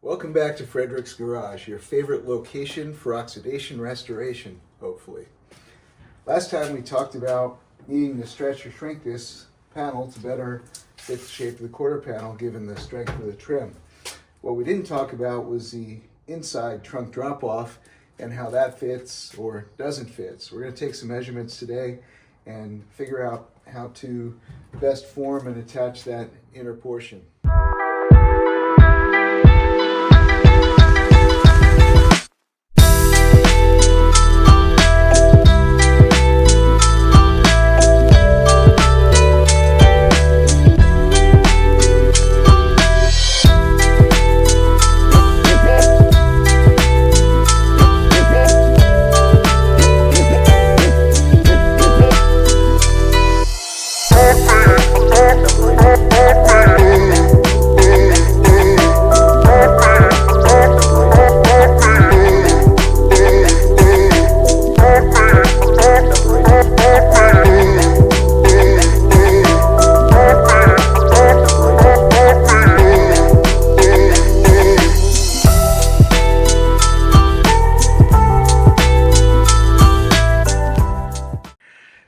Welcome back to Frederick's Garage, your favorite location for oxidation restoration, hopefully. Last time we talked about needing to stretch or shrink this panel to better fit the shape of the quarter panel given the strength of the trim. What we didn't talk about was the inside trunk drop-off and how that fits or doesn't fit. So we're going to take some measurements today and figure out how to best form and attach that inner portion.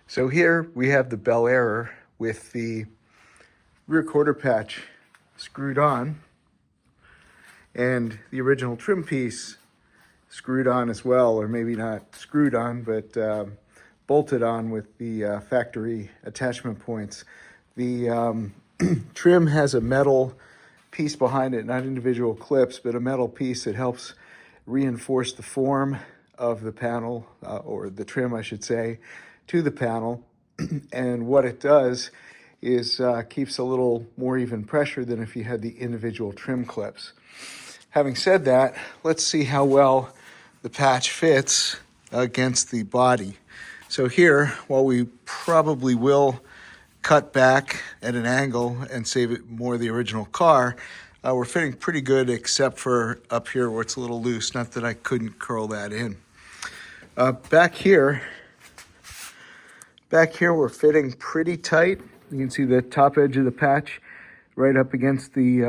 So here we have the Bel Airror with the rear quarter patch screwed on and the original trim piece screwed on as well, or maybe not screwed on, but bolted on with the factory attachment points. The trim has a metal piece behind it, not individual clips, but a metal piece that helps reinforce the form of the panel, or the trim, I should say, to the panel. And what it does is keeps a little more even pressure than if you had the individual trim clips. Having said that, let's see how well the patch fits against the body. So here, while we probably will cut back at an angle and save it more the original car, we're fitting pretty good except for up here where it's a little loose. Not that I couldn't curl that in. Back here we're fitting pretty tight. You can see the top edge of the patch right up against the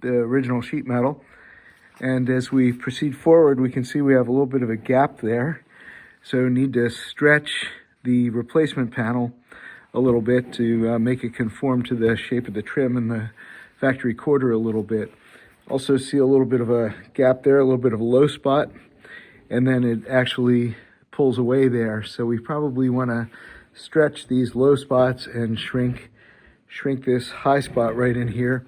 original sheet metal. And as we proceed forward, we can see we have a little bit of a gap there. So need to stretch the replacement panel a little bit to make it conform to the shape of the trim and the factory quarter a little bit. Also see a little bit of a gap there, a little bit of a low spot, and then it actually pulls away there. So we probably want to stretch these low spots and shrink this high spot right in here.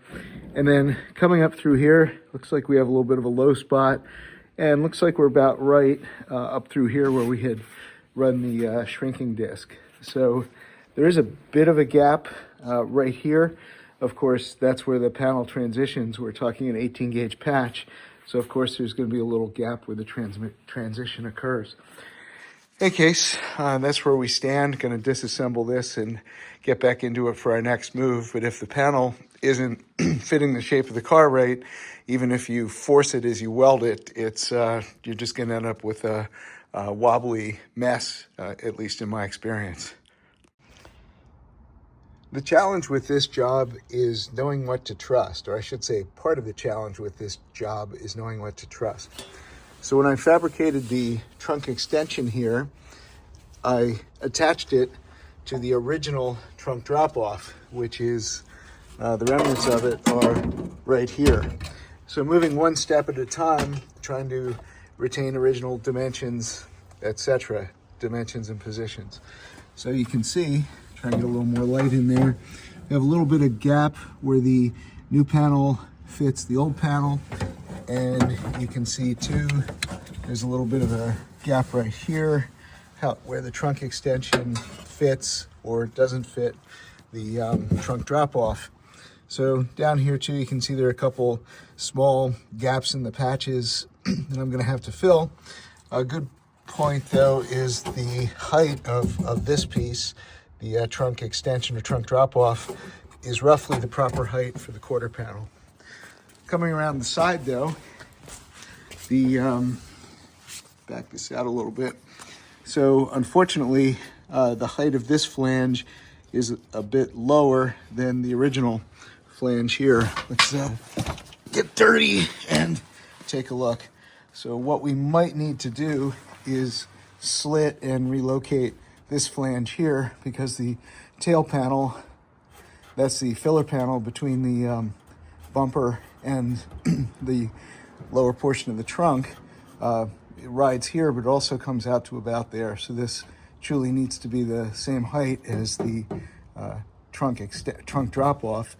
And then coming up through here, looks like we have a little bit of a low spot, and looks like we're about right up through here where we had run the shrinking disc. So there is a bit of a gap right here. Of course, that's where the panel transitions. We're talking an 18 gauge patch. So of course there's going to be a little gap where the transition occurs. In any case, that's where we stand. Going to disassemble this and get back into it for our next move. But if the panel isn't fitting the shape of the car right, even if you force it as you weld it, it's you're just going to end up with a wobbly mess, at least in my experience. The challenge with this job is knowing what to trust, or I should say part of the challenge with this job is knowing what to trust. So when I fabricated the trunk extension here, I attached it to the original trunk drop-off, which is, the remnants of it are right here. So moving one step at a time, trying to retain original dimensions, etc., dimensions and positions. So you can see, try to get a little more light in there, we have a little bit of gap where the new panel fits the old panel. And you can see too, there's a little bit of a gap right here, where the trunk extension fits or doesn't fit the trunk drop-off. So down here too, you can see there are a couple small gaps in the patches that I'm gonna have to fill. A good point though is the height of this piece, the trunk extension or trunk drop-off, is roughly the proper height for the quarter panel. Coming around the side though, back this out a little bit. So unfortunately, the height of this flange is a bit lower than the original flange here. Let's get dirty and take a look. So what we might need to do is slit and relocate this flange here, because the tail panel, that's the filler panel between the bumper and the lower portion of the trunk, it rides here, but it also comes out to about there. So this truly needs to be the same height as the trunk drop off,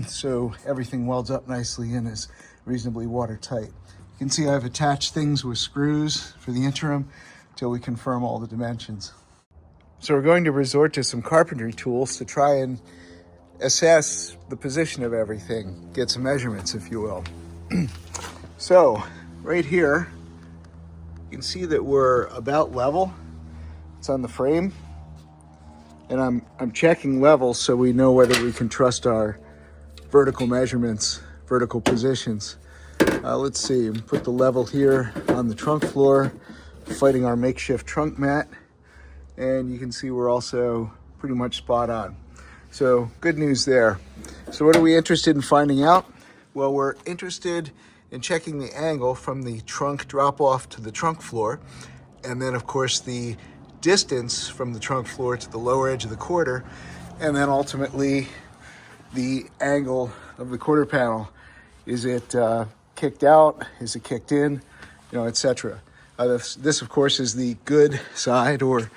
so everything welds up nicely and is reasonably watertight. You can see I've attached things with screws for the interim till we confirm all the dimensions. So we're going to resort to some carpentry tools to try and assess the position of everything, get some measurements, if you will. So right here, you can see that we're about level. It's on the frame, and I'm checking levels so we know whether we can trust our vertical measurements, vertical positions. Let's see, put the level here on the trunk floor, fighting our makeshift trunk mat, and you can see we're also pretty much spot on. So good news there. So what are we interested in finding out? Well, we're interested in checking the angle from the trunk drop off to the trunk floor, and then of course the distance from the trunk floor to the lower edge of the quarter, and then ultimately the angle of the quarter panel. Is it kicked out? Is it kicked in? Etc. This of course is the good side, or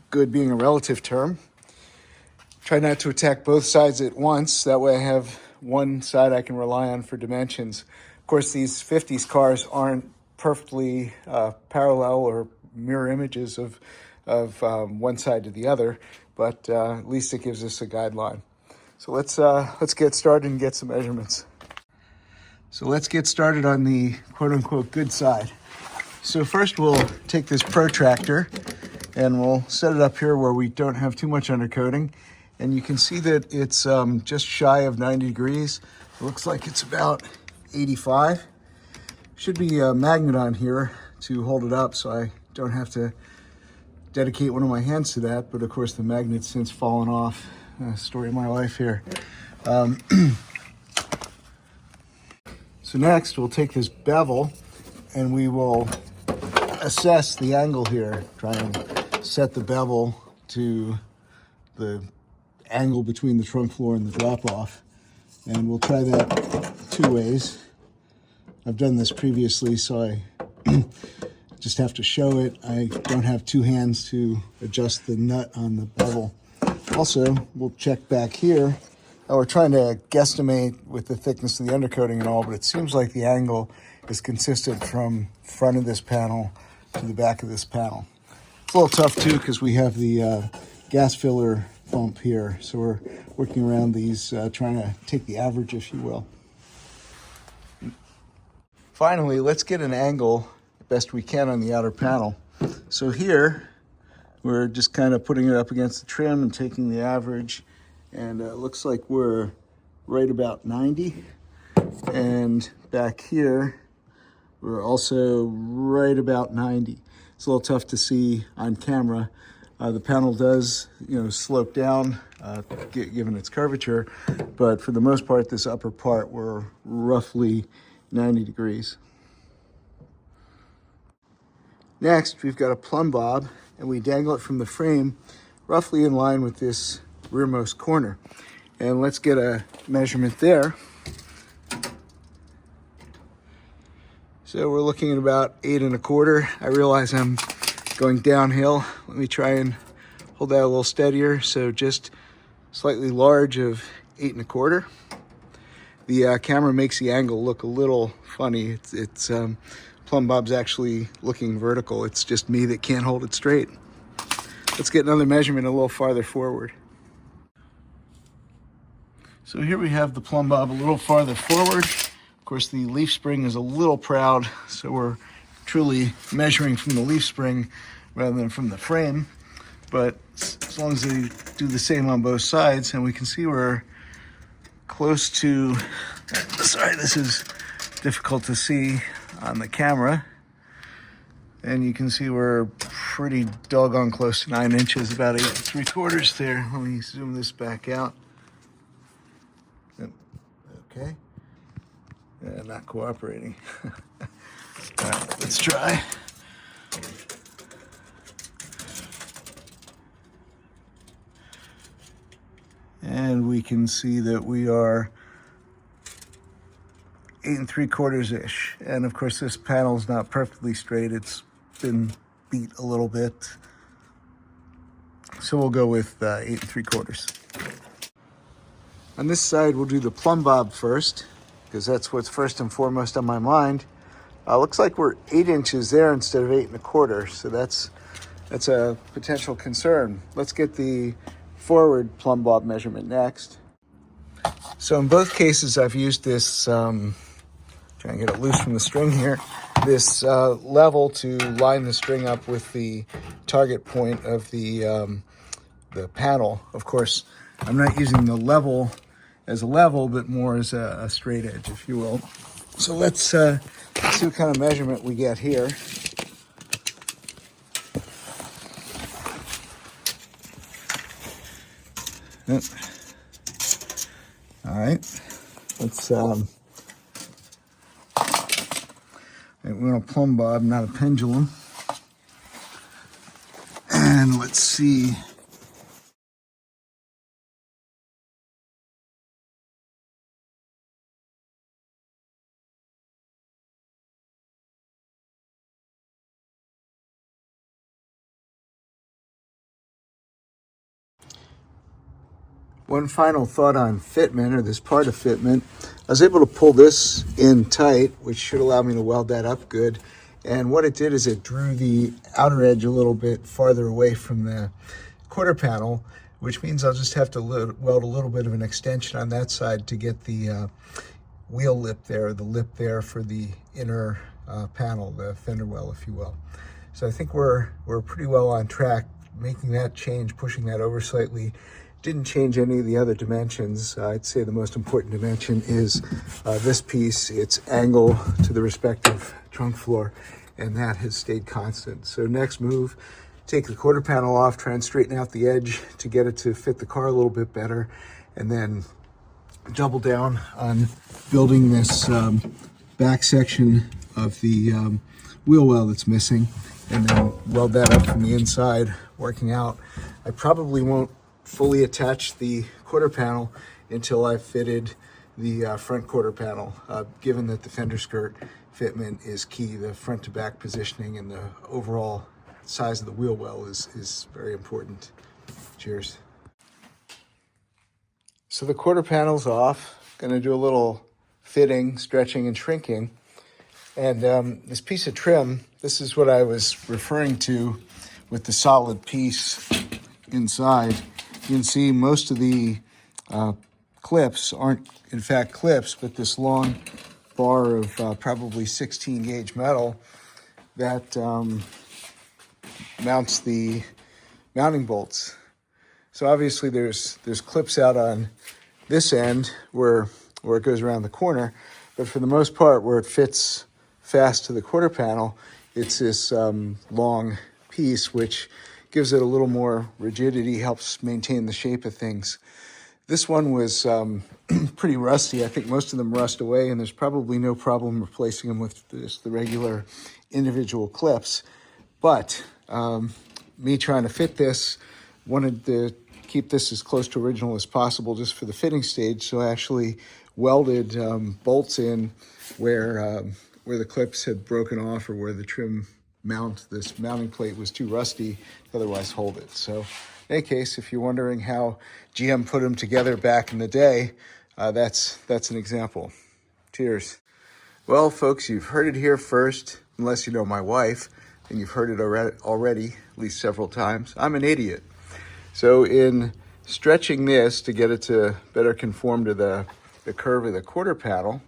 good being a relative term. Try not to attack both sides at once. That way I have one side I can rely on for dimensions. Of course, these 50s cars aren't perfectly parallel or mirror images of one side to the other, but at least it gives us a guideline. So let's get started and get some measurements. So let's get started on the quote-unquote good side. So first we'll take this protractor and we'll set it up here where we don't have too much undercoating. And you can see that it's just shy of 90 degrees. It looks like it's about 85. Should be a magnet on here to hold it up so I don't have to dedicate one of my hands to that. But of course the magnet's since fallen off. Story of my life here. So next we'll take this bevel and we will assess the angle here. Try and set the bevel to the angle between the trunk floor and the drop-off, and we'll try that two ways. I've done this previously, so I just have to show it. I don't have two hands to adjust the nut on the bevel. Also, we'll check back here. Now we're trying to guesstimate with the thickness of the undercoating and all, but it seems like the angle is consistent from front of this panel to the back of this panel. It's a little tough too because we have the gas filler bump here, so we're working around these, trying to take the average, if you will. Finally, let's get an angle best we can on the outer panel. So here we're just kind of putting it up against the trim and taking the average, and it looks like we're right about 90, and back here we're also right about 90. It's a little tough to see on camera. The panel does, slope down given its curvature, but for the most part, this upper part, we're roughly 90 degrees. Next, we've got a plumb bob, and we dangle it from the frame roughly in line with this rearmost corner. And let's get a measurement there. So we're looking at about 8 1/4. I realize I'm going downhill. Let me try and hold that a little steadier. So just slightly large of 8 1/4. The camera makes the angle look a little funny. It's plumb bob's actually looking vertical. It's just me that can't hold it straight. Let's get another measurement a little farther forward. So here we have the plumb bob a little farther forward. Of course, the leaf spring is a little proud, so we're truly measuring from the leaf spring rather than from the frame. But as long as they do the same on both sides, and we can see we're close to, sorry, this is difficult to see on the camera. And you can see we're pretty doggone close to 9 inches, about 8 3/4 there. Let me zoom this back out. Okay. Not cooperating. All right, let's try. And we can see that we are 8 3/4-ish. And of course, this panel's not perfectly straight. It's been beat a little bit. So we'll go with 8 3/4. On this side, we'll do the plumb bob first, because that's what's first and foremost on my mind. Looks like we're 8 inches there instead of 8 1/4. So that's a potential concern. Let's get the forward plumb bob measurement next. So in both cases, I've used this, trying to get it loose from the string here, this level to line the string up with the target point of the panel. Of course, I'm not using the level as a level, but more as a straight edge, if you will. So let's see what kind of measurement we get here. Yep. All right, let's, we want a plumb bob, not a pendulum. And let's see. One final thought on fitment, or this part of fitment. I was able to pull this in tight, which should allow me to weld that up good. And what it did is it drew the outer edge a little bit farther away from the quarter panel, which means I'll just have to weld a little bit of an extension on that side to get the wheel lip there, the lip there for the inner panel, the fender well, if you will. So I think we're pretty well on track making that change, pushing that over slightly. Didn't change any of the other dimensions. I'd say the most important dimension is this piece, its angle to the respective trunk floor, and that has stayed constant. So next move, take the quarter panel off, try and straighten out the edge to get it to fit the car a little bit better, and then double down on building this back section of the wheel well that's missing, and then weld that up from the inside, working out. I probably won't fully attach the quarter panel until I've fitted the front quarter panel, given that the fender skirt fitment is key. The front to back positioning and the overall size of the wheel well is very important. Cheers. So the quarter panel's off. Gonna do a little fitting, stretching, and shrinking. And this piece of trim, this is what I was referring to with the solid piece inside. You can see most of the clips aren't in fact clips, but this long bar of probably 16 gauge metal that mounts the mounting bolts. So obviously there's clips out on this end where it goes around the corner, but for the most part where it fits fast to the quarter panel, it's this long piece which gives it a little more rigidity, helps maintain the shape of things. This one was pretty rusty. I think most of them rust away, and there's probably no problem replacing them with just the regular individual clips. But me trying to fit this, wanted to keep this as close to original as possible just for the fitting stage, so I actually welded bolts in where the clips had broken off or where the trim this mounting plate was too rusty to otherwise hold it. So in any case, if you're wondering how GM put them together back in the day, that's an example. Cheers. Well, folks, you've heard it here first, unless you know my wife, and you've heard it already at least several times. I'm an idiot. So in stretching this to get it to better conform to the curve of the quarter panel,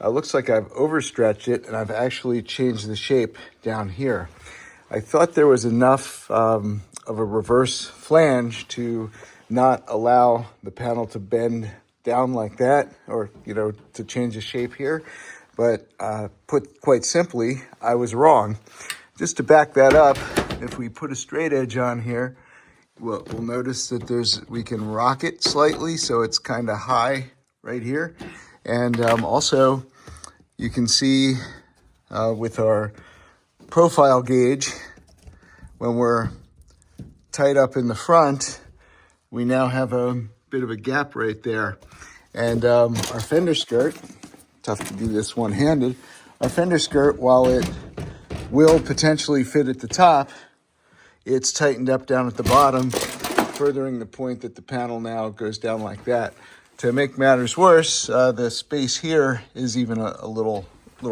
looks like I've overstretched it, and I've actually changed the shape down here. I thought there was enough of a reverse flange to not allow the panel to bend down like that, or to change the shape here. But put quite simply, I was wrong. Just to back that up, if we put a straight edge on here, we'll notice that we can rock it slightly, so it's kind of high right here. And also, You can see with our profile gauge, when we're tight up in the front, we now have a bit of a gap right there. And our fender skirt, tough to do this one-handed, our fender skirt, while it will potentially fit at the top, it's tightened up down at the bottom, furthering the point that the panel now goes down like that. To make matters worse, the space here is even a little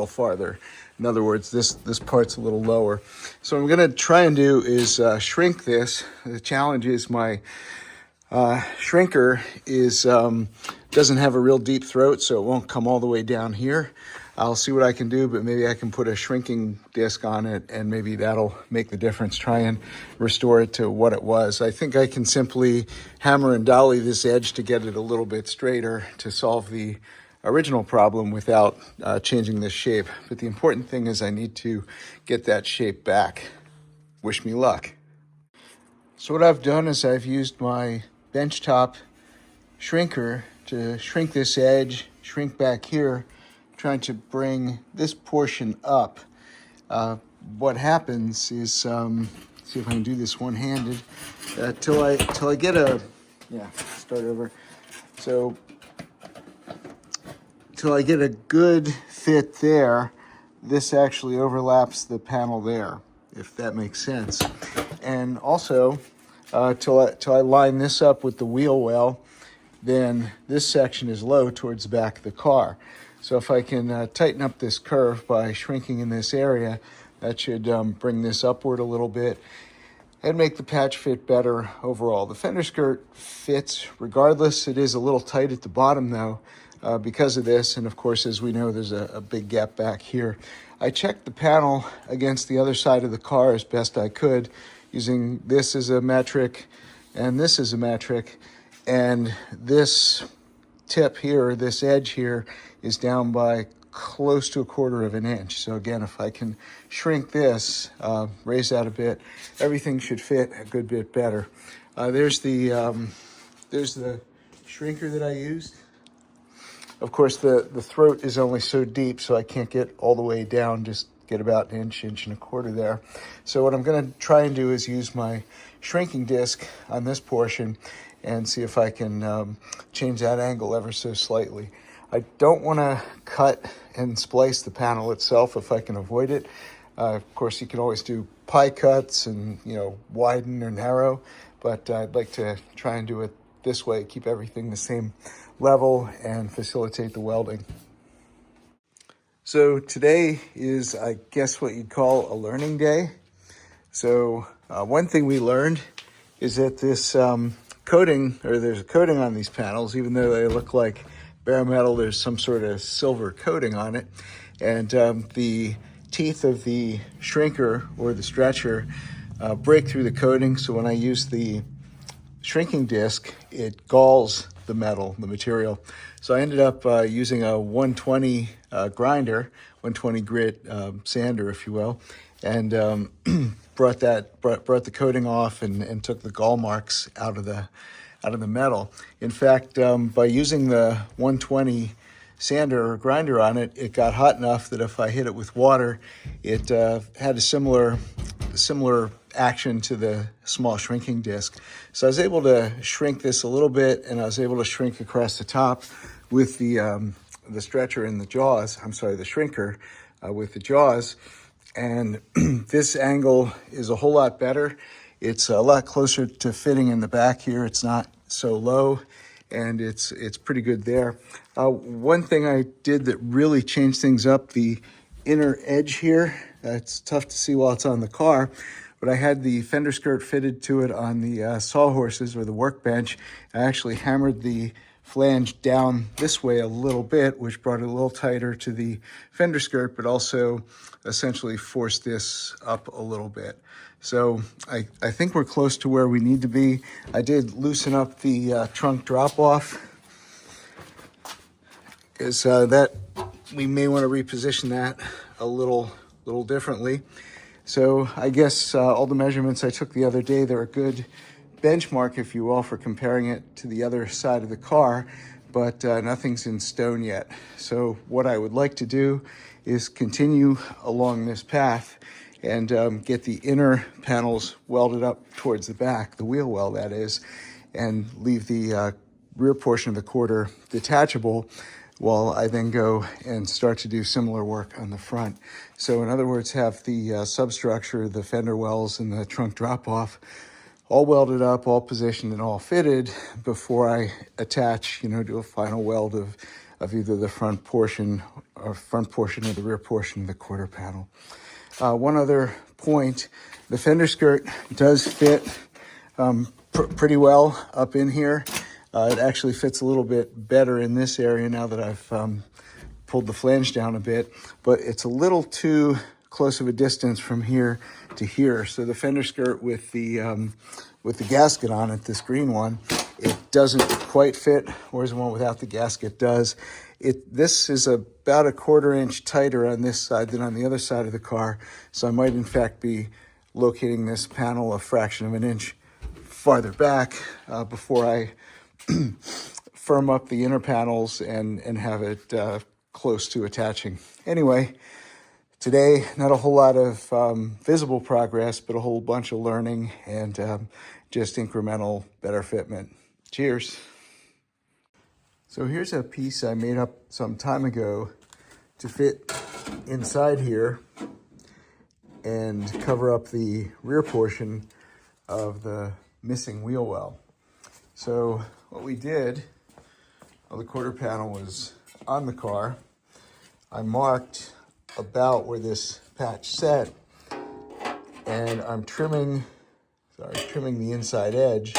farther. In other words, this part's a little lower. So what I'm gonna try and do is shrink this. The challenge is my shrinker doesn't have a real deep throat, so it won't come all the way down here. I'll see what I can do, but maybe I can put a shrinking disc on it and maybe that'll make the difference, try and restore it to what it was. I think I can simply hammer and dolly this edge to get it a little bit straighter to solve the original problem without changing this shape. But the important thing is I need to get that shape back. Wish me luck. So what I've done is I've used my benchtop shrinker to shrink this edge, shrink back here, trying to bring this portion up. What happens is, see if I can do this one-handed, till I get start over. So, till I get a good fit there, this actually overlaps the panel there, if that makes sense. And also, till I line this up with the wheel well, then this section is low towards the back of the car. So if I can tighten up this curve by shrinking in this area, that should bring this upward a little bit and make the patch fit better overall. The fender skirt fits regardless. It is a little tight at the bottom though because of this. And of course, as we know, there's a big gap back here. I checked the panel against the other side of the car as best I could, using this as a metric and this as a metric. And this tip here, this edge here, is down by close to 1/4 of an inch. So again, if I can shrink this, raise that a bit, everything should fit a good bit better. There's the shrinker that I used. Of course, the throat is only so deep, so I can't get all the way down, just get about an inch, inch and a quarter there. So what I'm gonna try and do is use my shrinking disc on this portion and see if I can change that angle ever so slightly. I don't want to cut and splice the panel itself if I can avoid it. Of course, you can always do pie cuts and, widen or narrow, but I'd like to try and do it this way, keep everything the same level and facilitate the welding. So today is, I guess, what you'd call a learning day. So one thing we learned is that this coating, or there's a coating on these panels, even though they look like bare metal, there's some sort of silver coating on it. And the teeth of the shrinker or the stretcher break through the coating. So when I use the shrinking disc, it galls the metal, the material. So I ended up using a 120 grinder, 120 grit sander, if you will, and brought the coating off and took the gall marks out of the metal. In fact, by using the 120 sander or grinder on it, it got hot enough that if I hit it with water, it had a similar action to the small shrinking disc. So I was able to shrink this a little bit, and I was able to shrink across the top with the stretcher and the jaws. I'm sorry, the shrinker with the jaws. And this angle is a whole lot better. It's a lot closer to fitting in the back here. It's not so low, and it's pretty good there. One thing I did that really changed things up, the inner edge here, it's tough to see while it's on the car, but I had the fender skirt fitted to it on the sawhorses or the workbench. I actually hammered the flange down this way a little bit, which brought it a little tighter to the fender skirt, but also essentially forced this up a little bit. So I think we're close to where we need to be. I did loosen up the trunk drop-off, is that we may want to reposition that a little differently. So I guess all the measurements I took the other day, they're a good benchmark, if you will, for comparing it to the other side of the car. but nothing's in stone yet. So what I would like to do is continue along this path and get the inner panels welded up towards the back, the wheel well that is, and leave the rear portion of the quarter detachable, while I then go and start to do similar work on the front. So in other words, have the substructure, the fender wells, and the trunk drop-off all welded up, all positioned, and all fitted before I attach, do a final weld of either the front portion or the rear portion of the quarter panel. One other point, the fender skirt does fit pretty well up in here. It actually fits a little bit better in this area now that I've pulled the flange down a bit, but it's a little too close of a distance from here to here. So the fender skirt with the gasket on it, this green one, it doesn't quite fit, whereas the one without the gasket does. This is about a 1/4 inch tighter on this side than on the other side of the car, so I might in fact be locating this panel a fraction of an inch farther back before I firm up the inner panels and have it close to attaching. Anyway, today, not a whole lot of visible progress, but a whole bunch of learning and just incremental better fitment. Cheers. So here's a piece I made up some time ago to fit inside here and cover up the rear portion of the missing wheel well. So what we did, while the quarter panel was on the car, I marked about where this patch set, and I'm trimming the inside edge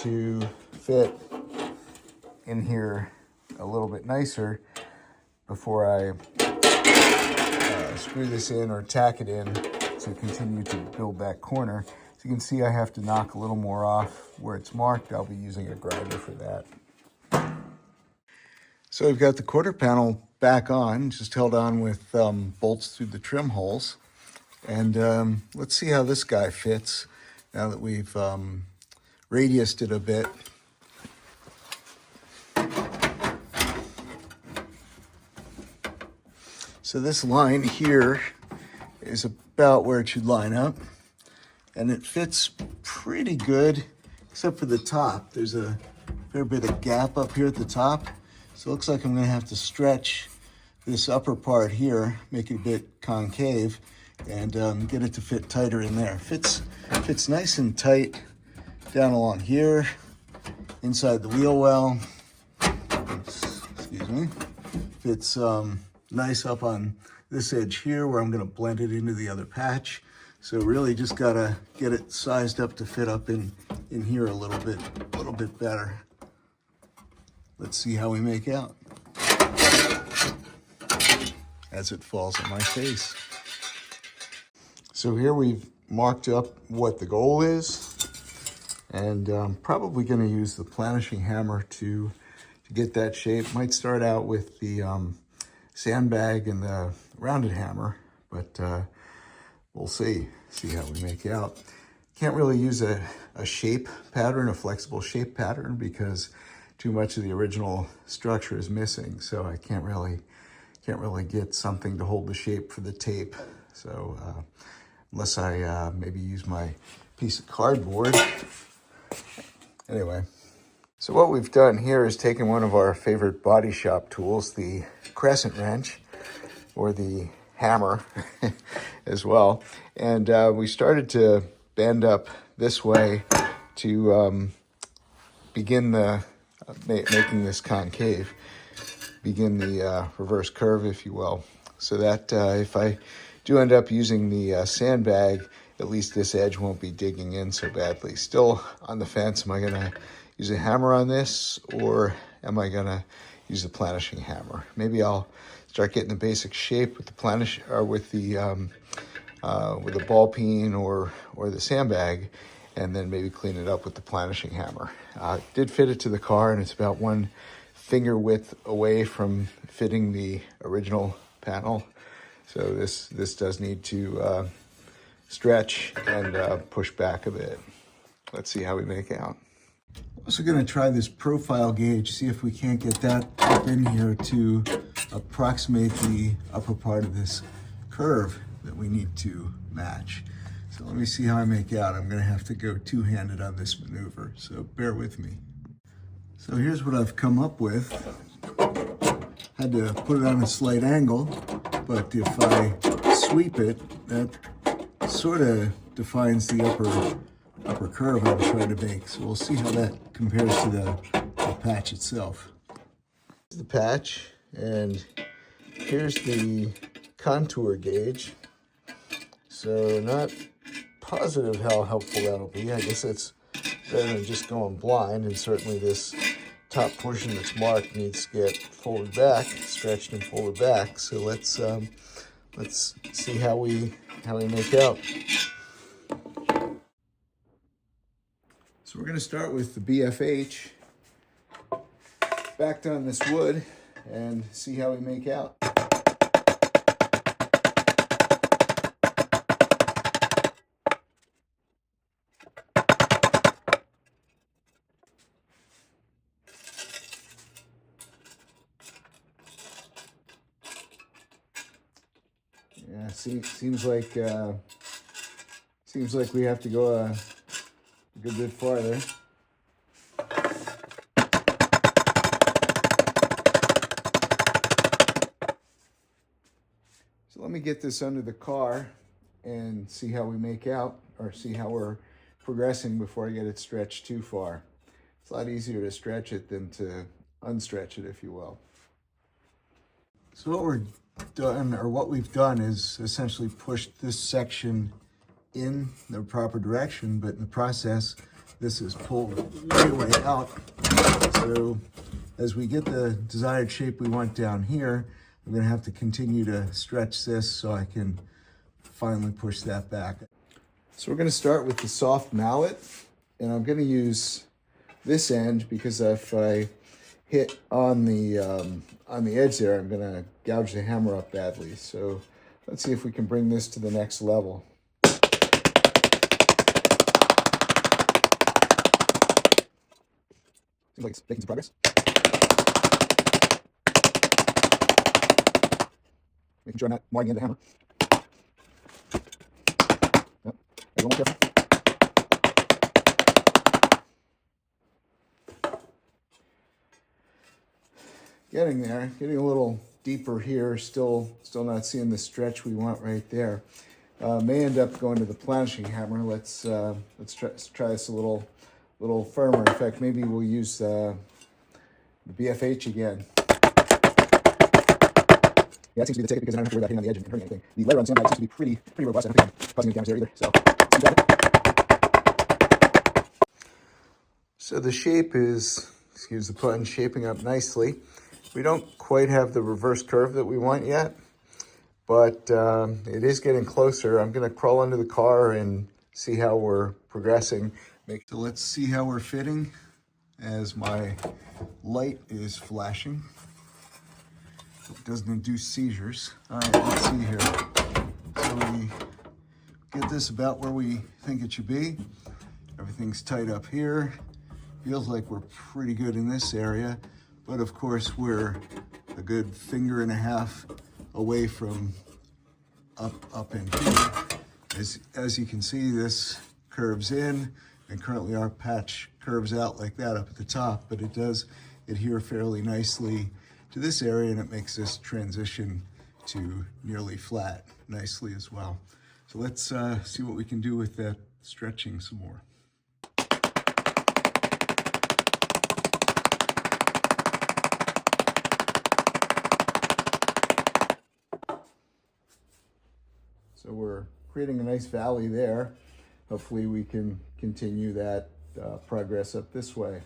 to fit in here a little bit nicer before I screw this in or tack it in to continue to build that corner. So you can see I have to knock a little more off where it's marked. I'll be using a grinder for that. So we've got the quarter panel back on, just held on with bolts through the trim holes. And let's see how this guy fits now that we've radiused it a bit. So this line here is about where it should line up, and it fits pretty good, except for the top. There's a fair bit of gap up here at the top, so it looks like I'm gonna have to stretch this upper part here, make it a bit concave, and get it to fit tighter in there. Fits nice and tight down along here, inside the wheel well. Excuse me. Fits nice up on this edge here where I'm gonna blend it into the other patch. So really just gotta get it sized up to fit up in here a little bit better. Let's see how we make out as it falls on my face. So here we've marked up what the goal is, and I'm probably gonna use the planishing hammer to get that shape. Might start out with the sandbag and the rounded hammer, but we'll see how we make out. Can't really use a shape pattern, a flexible shape pattern, because too much of the original structure is missing. So I can't really get something to hold the shape for the tape. So unless I maybe use my piece of cardboard. Anyway, so what we've done here is taken one of our favorite body shop tools, the crescent wrench, or the hammer as well. And we started to bend up this way to begin making this concave, begin the reverse curve, if you will. So that if I do end up using the sandbag, at least this edge won't be digging in so badly. Still on the fence, am I gonna use a hammer on this, or am I gonna use the planishing hammer? Maybe I'll start getting the basic shape with the with the ball peen or the sandbag, and then maybe clean it up with the planishing hammer. Did fit it to the car, and it's about 1 finger width away from fitting the original panel. So this does need to stretch and push back a bit. Let's see how we make out. Also going to try this profile gauge, see if we can't get that up in here to approximate the upper part of this curve that we need to match. So let me see how I make out. I'm going to have to go two-handed on this maneuver, so bear with me. So here's what I've come up with. Had to put it on a slight angle, but if I sweep it, that sort of defines the upper curve I'm trying to make. So we'll see how that compares to the patch itself. Here's the patch, and here's the contour gauge. So not positive how helpful that'll be. I guess it's better than just going blind, and certainly this top portion that's marked needs to get folded back, stretched and folded back. So let's see how we make out. So we're going to start with the BFH backed on this wood and see how we make out. Yeah, seems like we have to go a good bit farther. So let me get this under the car and see how we make out, or see how we're progressing before I get it stretched too far. It's a lot easier to stretch it than to unstretch it, if you will. So what we've done is essentially pushed this section in the proper direction, but in the process, this is pulled way out. So as we get the desired shape we want down here, I'm going to have to continue to stretch this so I can finally push that back. So we're going to start with the soft mallet, and I'm going to use this end because if I hit on the edge there, I'm going to gouge the hammer up badly. So let's see if we can bring this to the next level. Seems like it's making some progress. Making sure I'm not marring the hammer. Yep. A little more careful. Getting there, getting a little deeper here. Still not seeing the stretch we want right there. May end up going to the planishing hammer. Let's try this a little firmer. In fact, maybe we'll use the BFH again. Yeah, that seems to be the ticket because I don't have to worry about hitting on the edge and hurting anything. The leather on the sandbag seems to be pretty robust. I don't think I'm causing any damage there either. So the shape is, excuse the pun, shaping up nicely. We don't quite have the reverse curve that we want yet, but it is getting closer. I'm going to crawl under the car and see how we're progressing. So let's see how we're fitting as my light is flashing. It doesn't induce seizures. All right, let's see here. So we get this about where we think it should be. Everything's tight up here. Feels like we're pretty good in this area, but of course we're a good finger and a half away from up in here. As you can see, this curves in, and currently our patch curves out like that up at the top, but it does adhere fairly nicely to this area, and it makes this transition to nearly flat nicely as well. So let's see what we can do with that stretching some more. So we're creating a nice valley there. Hopefully we can continue that progress up this way.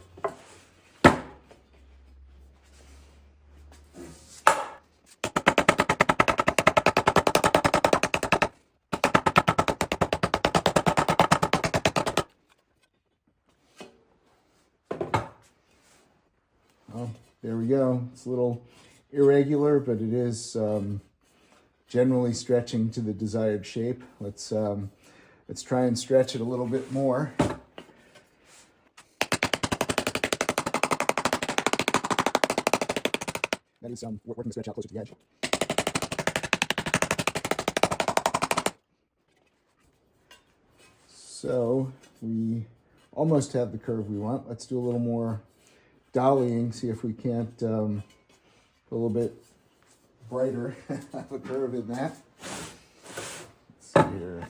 Oh, there we go. It's a little irregular, but it is generally stretching to the desired shape. Let's try and stretch it a little bit more. That is working the stretch out closer to the edge. So we almost have the curve we want. Let's do a little more dollying, see if we can't put a little bit brighter of a curve in that. Let's see here.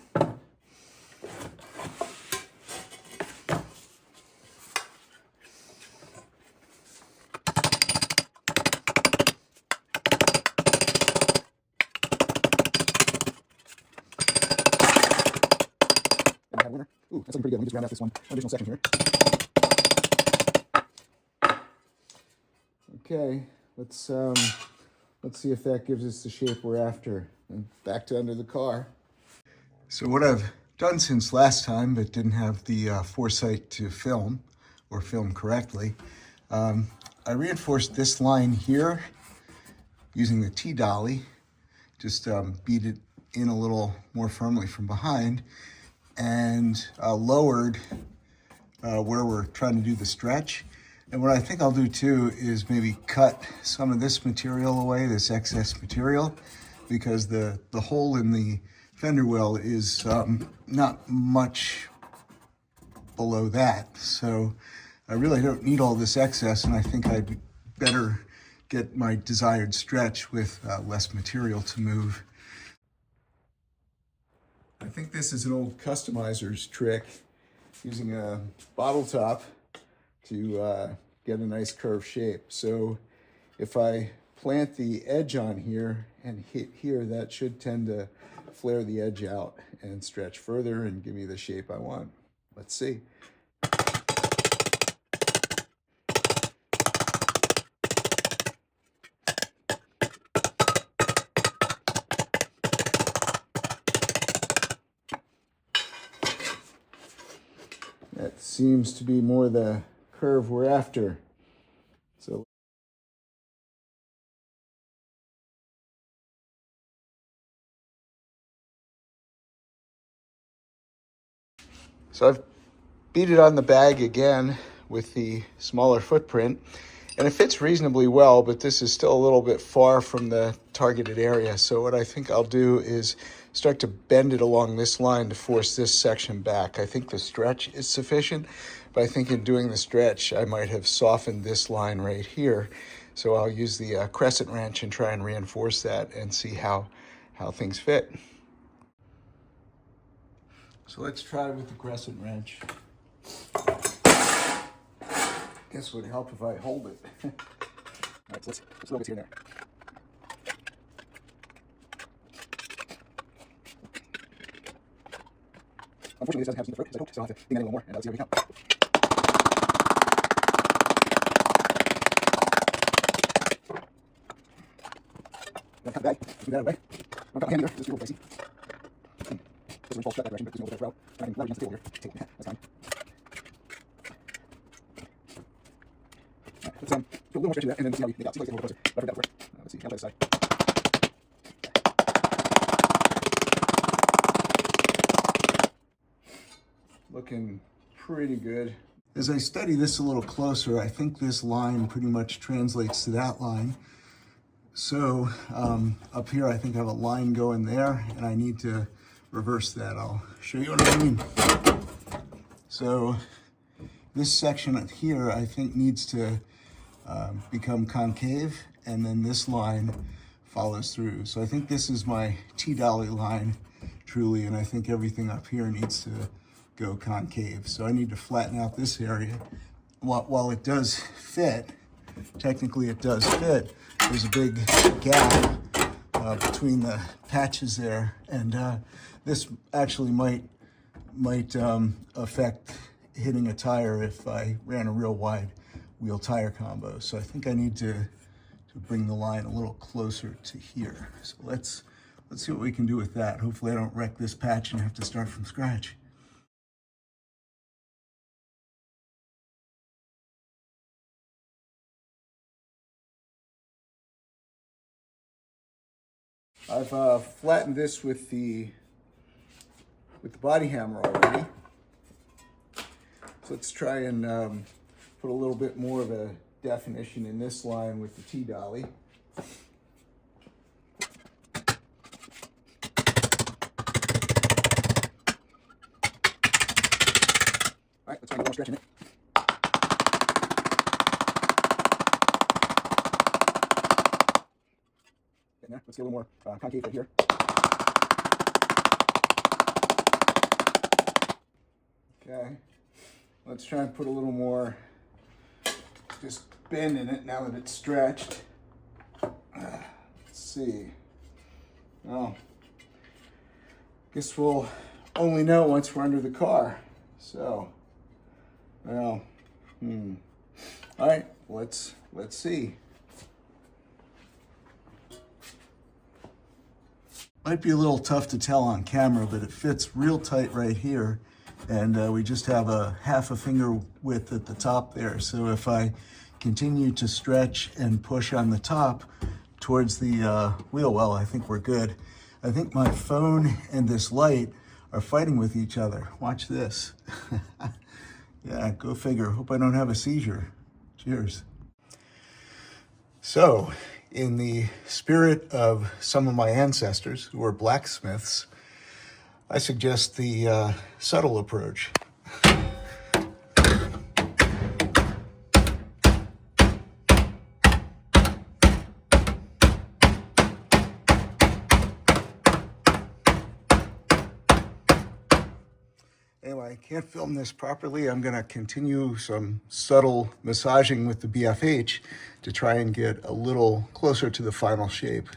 Ooh, that's looking pretty good. Let me just round out this one additional section here. Okay, let's see if that gives us the shape we're after. And back to under the car. So what I've done since last time, but didn't have the foresight to film or film correctly, I reinforced this line here using the T-dolly. Just beat it in a little more firmly from behind, and lowered where we're trying to do the stretch. And what I think I'll do too is maybe cut some of this material away, this excess material, because the hole in the fender well is not much below that. So I really don't need all this excess, and I think I'd better get my desired stretch with less material to move. I think this is an old customizer's trick, using a bottle top to get a nice curved shape. So if I plant the edge on here and hit here, that should tend to flare the edge out and stretch further and give me the shape I want. Let's see. That seems to be more the curve we're after. So I've beat it on the bag again with the smaller footprint, and it fits reasonably well, but this is still a little bit far from the targeted area. So what I think I'll do is start to bend it along this line to force this section back. I think the stretch is sufficient, but I think in doing the stretch, I might have softened this line right here. So I'll use the crescent wrench and try and reinforce that and see how things fit. So let's try with the crescent wrench. Guess it would help if I hold it. All right, so let's look at here and there. Unfortunately, this doesn't have some fruit, so I still have to dig in a little more, and let's see how we come. Cut the bag, do that away. I'll cut my hand either, just a little dicey. This one falls straight that direction, but there's no other route. I can rub against the table here. Take it, that's fine. Alright, let's do a little more stretch of that, and then see how we make out. See if I get a little closer. I've heard that before. Let's see, how does that side? Looking pretty good. As I study this a little closer, I think this line pretty much translates to that line. So up here, I think I have a line going there, and I need to reverse that. I'll show you what I mean. So this section here, I think, needs to become concave, and then this line follows through. So I think this is my T-dolly line, truly, and I think everything up here needs to go concave. So I need to flatten out this area. While it does fit, technically it does fit, there's a big gap between the patches there, and this actually might affect hitting a tire if I ran a real wide wheel tire combo. So I think I need to bring the line a little closer to here. So let's see what we can do with that. Hopefully I don't wreck this patch and have to start from scratch. I've flattened this with the body hammer already. So let's try and put a little bit more of a definition in this line with the T-dolly. All right, let's try a little more stretch in it. Getting there. Let's get a little more concave right here. Okay, let's try and put a little more just bend in it now that it's stretched. Let's see. Oh, guess we'll only know once we're under the car. So, well, all right, let's see. Might be a little tough to tell on camera, but it fits real tight right here. And we just have a half a finger width at the top there. So if I continue to stretch and push on the top towards the wheel well, I think we're good. I think my phone and this light are fighting with each other. Watch this. Yeah, go figure. Hope I don't have a seizure. Cheers. So, in the spirit of some of my ancestors who were blacksmiths, I suggest the subtle approach. Anyway, I can't film this properly. I'm going to continue some subtle massaging with the BFH to try and get a little closer to the final shape.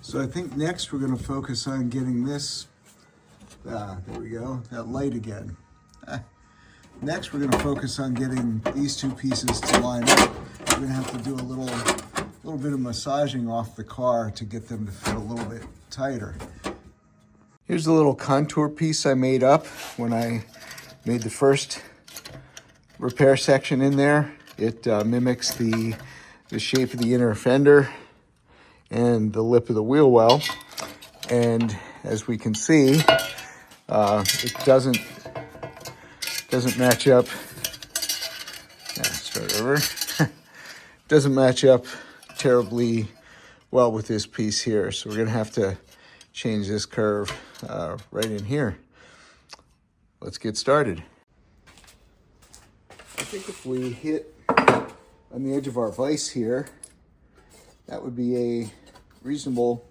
So I think next we're going to focus on getting this, there we go, that light again. Next we're going to focus on getting these two pieces to line up. We're going to have to do a little bit of massaging off the car to get them to fit a little bit tighter. Here's a little contour piece I made up when I made the first repair section in there. It mimics the shape of the inner fender and the lip of the wheel well. And as we can see, it doesn't match up. Start over. Doesn't match up terribly well with this piece here. So we're gonna have to change this curve right in here. Let's get started. I think if we hit on the edge of our vise here, that would be a reasonable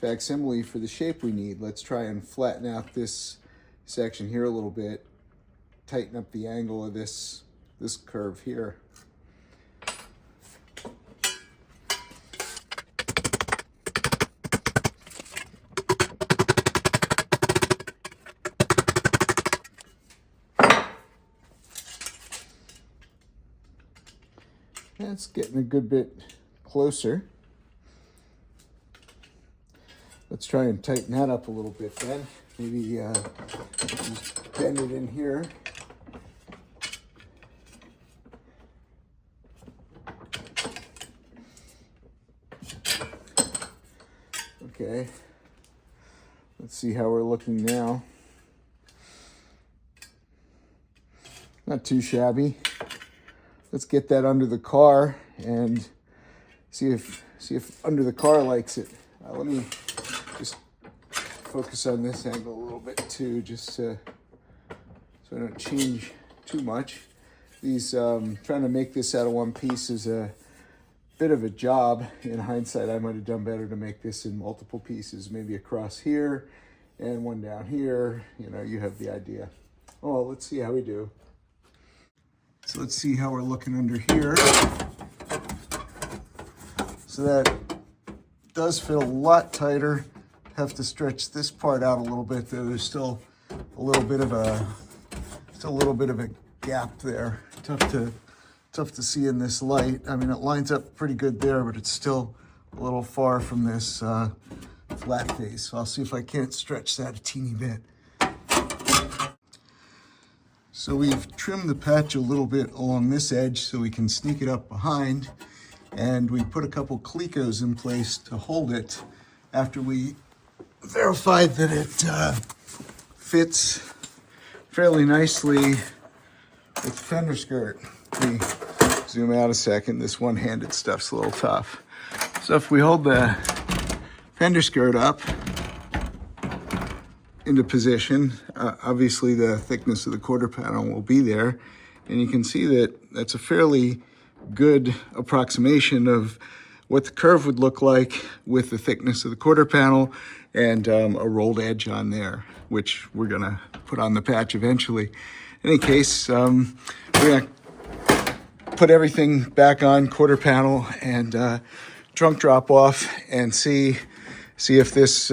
facsimile for the shape we need. Let's try and flatten out this section here a little bit, tighten up the angle of this curve here. It's getting a good bit closer. Let's try and tighten that up a little bit then. Maybe just bend it in here. Okay. Let's see how we're looking now. Not too shabby. Let's get that under the car and see if under the car likes it. Let me just focus on this angle a little bit too, just so I don't change too much. These trying to make this out of one piece is a bit of a job. In hindsight, I might have done better to make this in multiple pieces, maybe across here and one down here. You know, you have the idea. Oh, well, let's see how we do. So let's see how we're looking under here. So that does fit a lot tighter. Have to stretch this part out a little bit though. There's still a little bit of a gap there. Tough to see in this light. I mean, it lines up pretty good there, but it's still a little far from this flat face. So I'll see if I can't stretch that a teeny bit. So we've trimmed the patch a little bit along this edge so we can sneak it up behind, and we put a couple Clecos in place to hold it after we verified that it fits fairly nicely with the fender skirt. We zoom out a second. This one-handed stuff's a little tough. So if we hold the fender skirt up into position, obviously the thickness of the quarter panel will be there. And you can see that that's a fairly good approximation of what the curve would look like with the thickness of the quarter panel and a rolled edge on there, which we're gonna put on the patch eventually. In any case, we're gonna put everything back on quarter panel and trunk drop off and see if this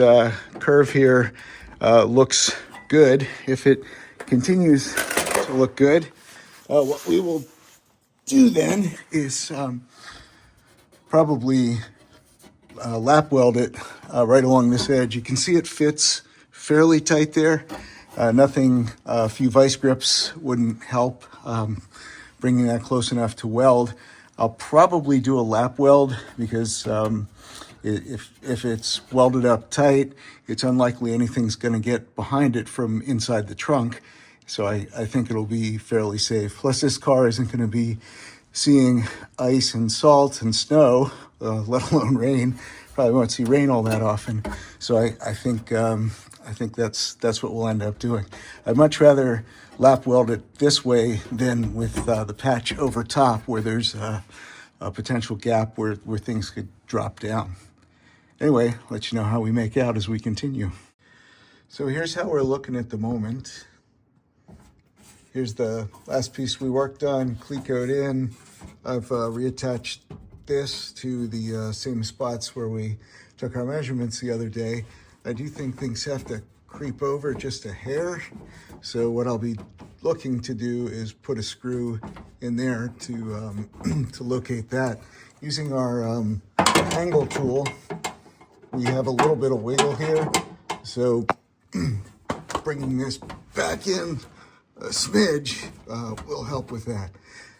curve here looks good. If it continues to look good, what we will do then is probably lap weld it right along this edge. You can see it fits fairly tight there. Nothing, a few vice grips wouldn't help bringing that close enough to weld. I'll probably do a lap weld because if it's welded up tight, it's unlikely anything's going to get behind it from inside the trunk. So I think it'll be fairly safe. Plus, this car isn't going to be seeing ice and salt and snow, let alone rain. Probably won't see rain all that often. So I think that's what we'll end up doing. I'd much rather lap weld it this way than with the patch over top where there's a potential gap where things could drop down. Anyway, let you know how we make out as we continue. So here's how we're looking at the moment. Here's the last piece we worked on, Clecoed in. I've reattached this to the same spots where we took our measurements the other day. I do think things have to creep over just a hair. So what I'll be looking to do is put a screw in there to locate that. Using our angle tool, we have a little bit of wiggle here. So bringing this back in a smidge will help with that.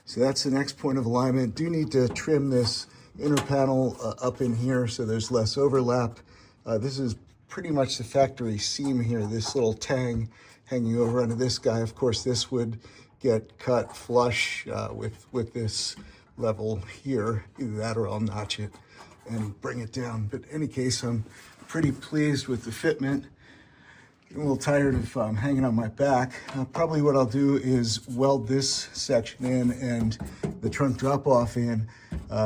So that's the next point of alignment. Do need to trim this inner panel up in here so there's less overlap. This is pretty much the factory seam here, this little tang hanging over onto this guy. Of course, this would get cut flush with this level here. Either that or I'll notch it and bring it down. But in any case, I'm pretty pleased with the fitment. Getting a little tired of hanging on my back. Probably what I'll do is weld this section in and the trunk drop off in,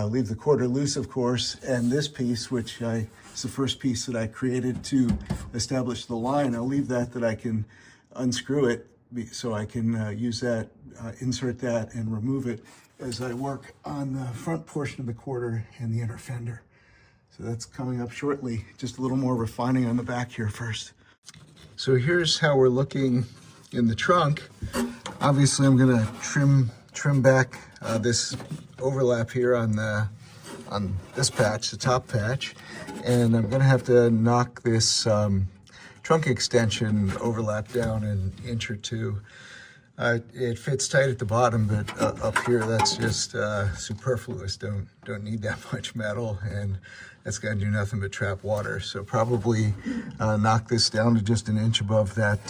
leave the quarter loose, of course, and this piece, which is the first piece that I created to establish the line, I'll leave that I can unscrew it so I can use that, insert that and remove it as I work on the front portion of the quarter and the inner fender. So that's coming up shortly. Just a little more refining on the back here first. So here's how we're looking in the trunk. Obviously, I'm gonna trim back this overlap here on this patch, the top patch, and I'm gonna have to knock this trunk extension overlap down an inch or two. It fits tight at the bottom, but up here that's just superfluous. Don't need that much metal, and that's gonna do nothing but trap water. So probably knock this down to just an inch above that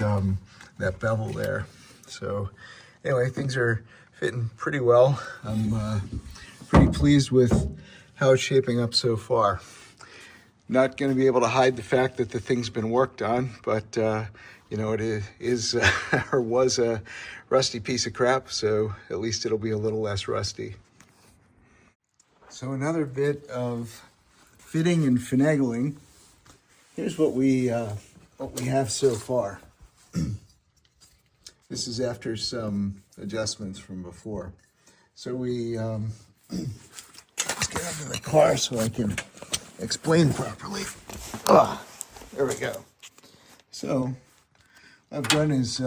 that bevel there. So anyway, things are fitting pretty well. I'm pretty pleased with how it's shaping up so far. Not going to be able to hide the fact that the thing's been worked on, but you know, it is or was a rusty piece of crap, so at least it'll be a little less rusty. So another bit of fitting and finagling. Here's what we have so far. This is after some adjustments from before. So we let's get out of the car so I can explain properly. There we go. So what I've done is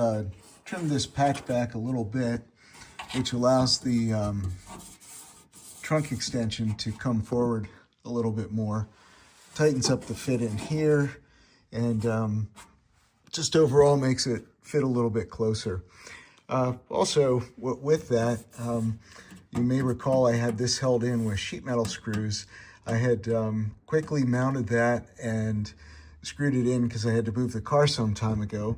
trim this patch back a little bit, which allows the trunk extension to come forward a little bit more, tightens up the fit in here, and just overall makes it fit a little bit closer. Also, with that, you may recall I had this held in with sheet metal screws. I had quickly mounted that and screwed it in because I had to move the car some time ago.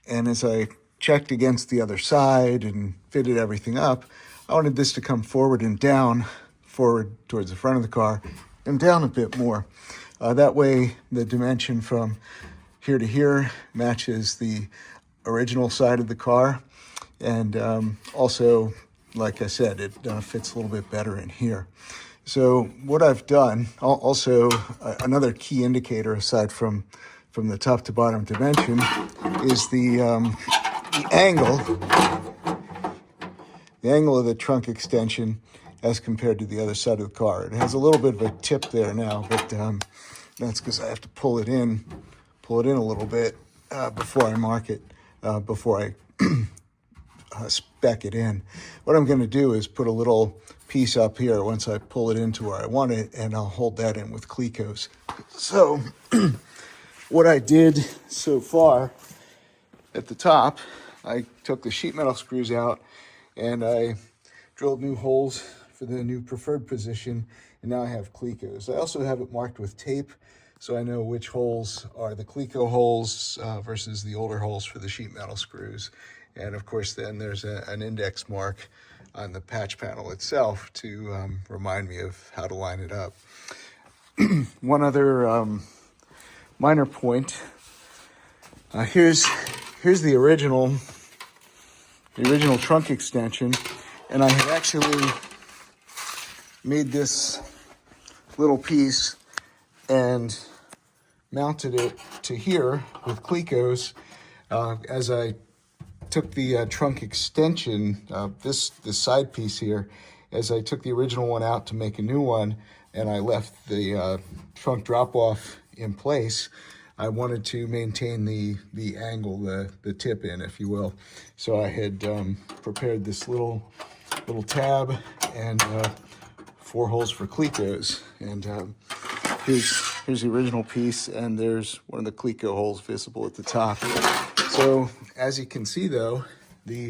And as I checked against the other side and fitted everything up, I wanted this to come forward and down, forward towards the front of the car, and down a bit more. That way the dimension from here to here matches the original side of the car. And also, like I said, it fits a little bit better in here. So what I've done, also another key indicator aside from the top to bottom dimension, is the angle of the trunk extension as compared to the other side of the car. It has a little bit of a tip there now, but that's because I have to pull it in a little bit before I mark it, before I spec it in. What I'm going to do is put a little piece up here once I pull it into where I want it, and I'll hold that in with Clecos. So what I did so far at the top, I took the sheet metal screws out and I drilled new holes for the new preferred position, and now I have Clecos. I also have it marked with tape, so I know which holes are the Cleco holes versus the older holes for the sheet metal screws. And of course, then there's an index mark on the patch panel itself to remind me of how to line it up. One other minor point. Here's the original trunk extension, and I had actually made this little piece and mounted it to here with Clecos as I took the trunk extension, this side piece here, as I took the original one out to make a new one, and I left the trunk drop-off in place. I wanted to maintain the angle, the tip in, if you will. So I had prepared this little tab and 4 holes for Clecos. And here's the original piece, and there's one of the Cleco holes visible at the top. So as you can see, though, the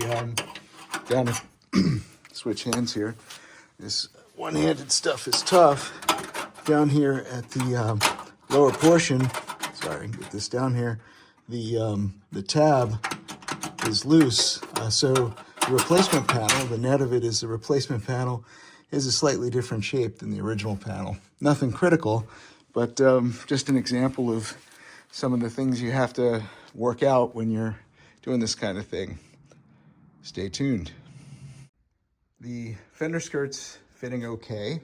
down to switch hands here. This one-handed stuff is tough. Down here at the lower portion, sorry, get this down here. The tab is loose, so the replacement panel, the net of it is the replacement panel, is a slightly different shape than the original panel. Nothing critical, but just an example of some of the things you have to work out when you're doing this kind of thing. Stay tuned. The fender skirt's fitting okay.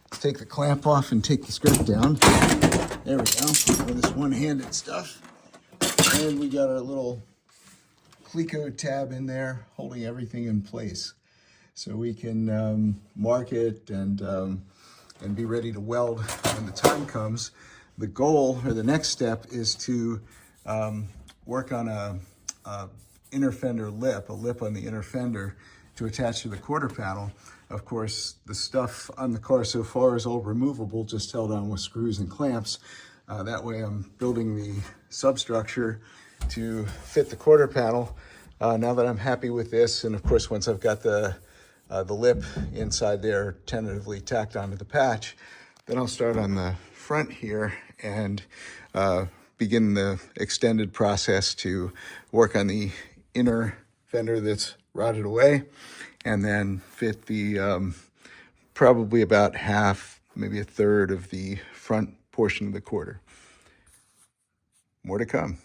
Let's take the clamp off and take the skirt down. There we go, with this one-handed stuff. And we got our little Cleco tab in there holding everything in place. So we can mark it and be ready to weld when the time comes. The goal, or the next step, is to work on a inner fender lip, a lip on the inner fender to attach to the quarter panel. Of course, the stuff on the car so far is all removable, just held on with screws and clamps. That way I'm building the substructure to fit the quarter panel. Now that I'm happy with this, and of course once I've got the lip inside there tentatively tacked onto the patch, then I'll start on the front here and begin the extended process to work on the inner fender that's rotted away, and then fit the probably about half, maybe a third of the front portion of the quarter. More to come.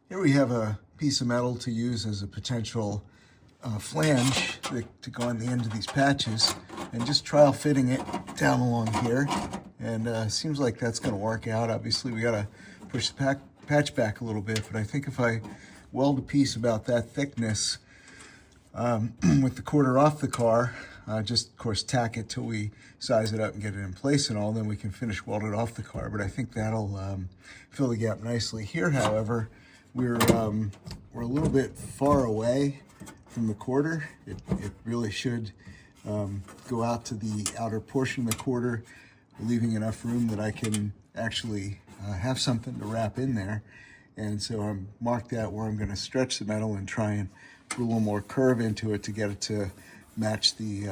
Here we have a piece of metal to use as a potential flange to go on the end of these patches, and just trial fitting it down along here, and seems like that's going to work out. Obviously we got to push the patch back a little bit, but I think if I weld a piece about that thickness with the quarter off the car, just of course tack it till we size it up and get it in place and all, then we can finish weld it off the car. But I think that'll fill the gap nicely. Here, however, we're a little bit far away from the quarter. It really should go out to the outer portion of the quarter, leaving enough room that I can actually have something to wrap in there. And so I'm marked that where I'm going to stretch the metal and try and put a little more curve into it to get it to match the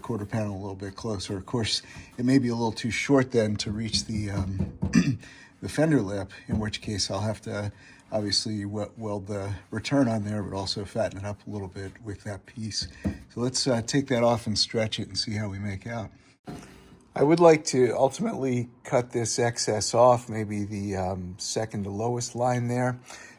quarter panel a little bit closer. Of course, it may be a little too short then to reach the the fender lip, in which case I'll have to obviously weld the return on there, but also fatten it up a little bit with that piece. So let's take that off and stretch it and see how we make out. I would like to ultimately cut this excess off, maybe the second to lowest line there.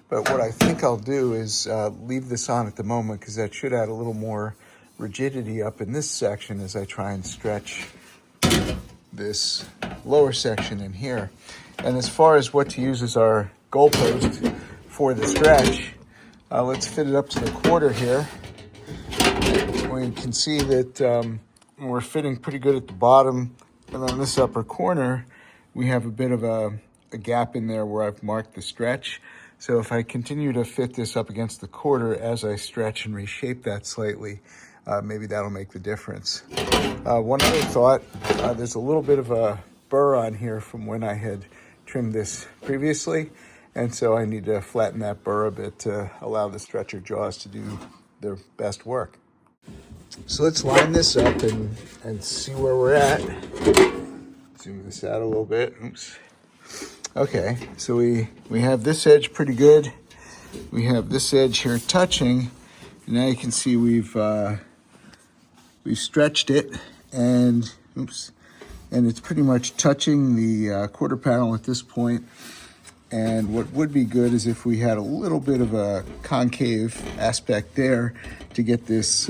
But what I think I'll do is leave this on at the moment, because that should add a little more rigidity up in this section as I try and stretch this lower section in here. And as far as what to use as our goalpost for the stretch, let's fit it up to the quarter here. We can see that we're fitting pretty good at the bottom, and on this upper corner we have a bit of a gap in there where I've marked the stretch. So if I continue to fit this up against the quarter as I stretch and reshape that slightly, maybe that'll make the difference. One other thought, there's a little bit of a burr on here from when I had trimmed this previously, and so I need to flatten that burr a bit to allow the stretcher jaws to do their best work. So let's line this up and see where we're at. Zoom this out a little bit. Oops. Okay, so we have this edge pretty good. We have this edge here touching. And now you can see we've stretched it, and oops, and it's pretty much touching the quarter panel at this point. And what would be good is if we had a little bit of a concave aspect there to get this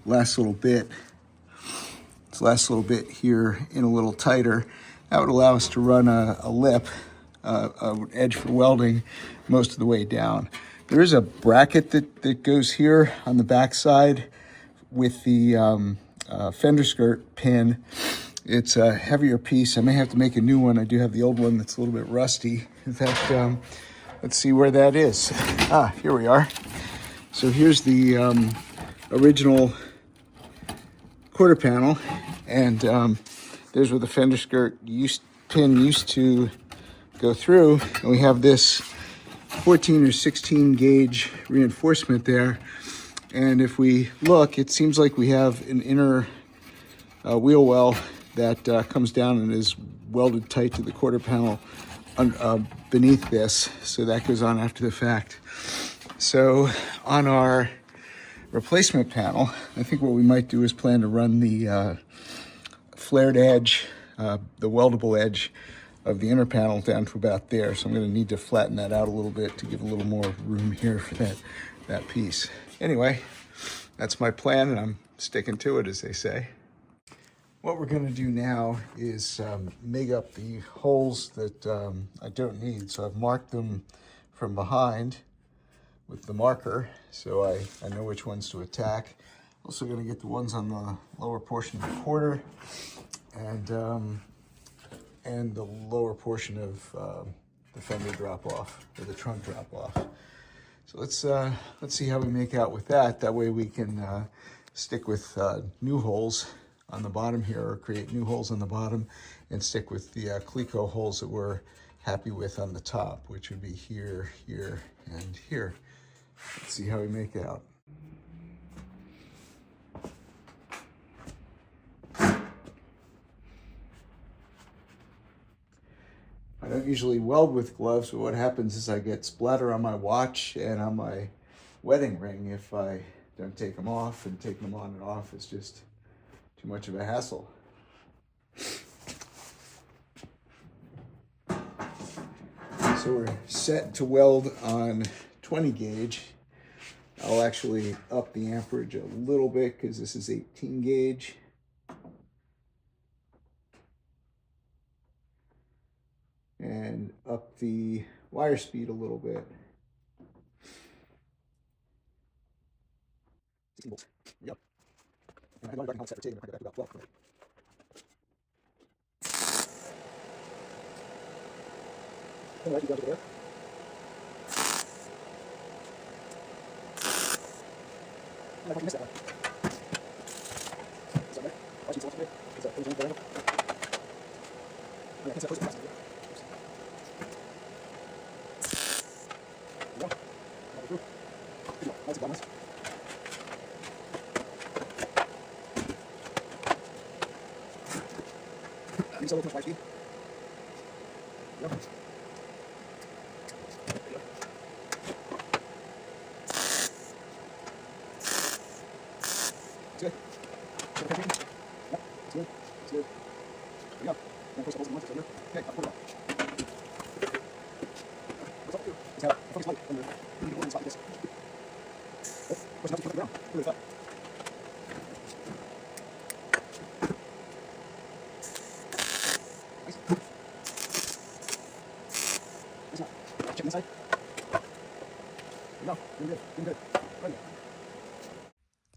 last little bit here in a little tighter. That would allow us to run a lip, an edge for welding most of the way down. There is a bracket that goes here on the back side with the fender skirt pin. It's a heavier piece. I may have to make a new one. I do have the old one that's a little bit rusty. In fact, let's see where that is. Here we are. So here's the original quarter panel, and there's where the fender skirt pin used to go through, and we have this 14 or 16 gauge reinforcement there. And if we look, it seems like we have an inner wheel well that comes down and is welded tight to the quarter panel beneath this. So that goes on after the fact. So on our replacement panel, I think what we might do is plan to run the flared edge, the weldable edge of the inner panel down to about there. So I'm going to need to flatten that out a little bit to give a little more room here for that piece. Anyway, that's my plan, and I'm sticking to it, as they say. What we're going to do now is make up the holes that I don't need. So I've marked them from behind with the marker, so I know which ones to attack. Also going to get the ones on the lower portion of the quarter and the lower portion of the fender drop off, or the trunk drop off. So let's see how we make out with that. That way we can stick with new holes on the bottom here, or create new holes on the bottom, and stick with the Cleco holes that we're happy with on the top, which would be here, here, and here. Let's see how we make out. I don't usually weld with gloves, but what happens is I get splatter on my watch and on my wedding ring if I don't take them off, and taking them on and off is just too much of a hassle. So we're set to weld on 20 gauge. I'll actually up the amperage a little bit because this is 18 gauge. And up the wire speed a little bit. Yep. And I had one set for taking, I got about 12. All right, you got it there. I missed that one. Is that right? Why should you select it? Is that close angle? I can't set close enough. There we go. Another through. Good deal. Nice and balanced. Use a little too much fire speed. There we go.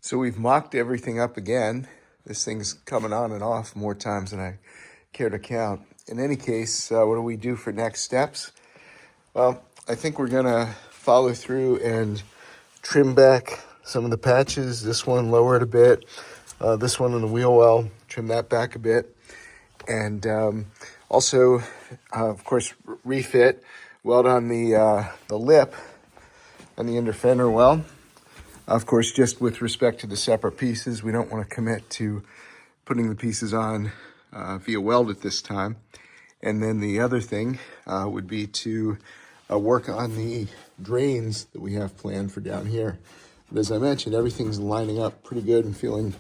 So we've mocked everything up again. This thing's coming on and off more times than I care to count. In any case, what do we do for next steps? Well, I think we're gonna follow through and trim back some of the patches. This one, lower it a bit. This one in the wheel well, trim that back a bit. And also, of course, refit, weld on the lip on the inner fender well. Of course, just with respect to the separate pieces, we don't want to commit to putting the pieces on via weld at this time. And then the other thing would be to work on the drains that we have planned for down here. But as I mentioned, everything's lining up pretty good and feeling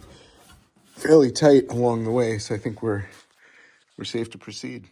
fairly tight along the way, so I think we're safe to proceed.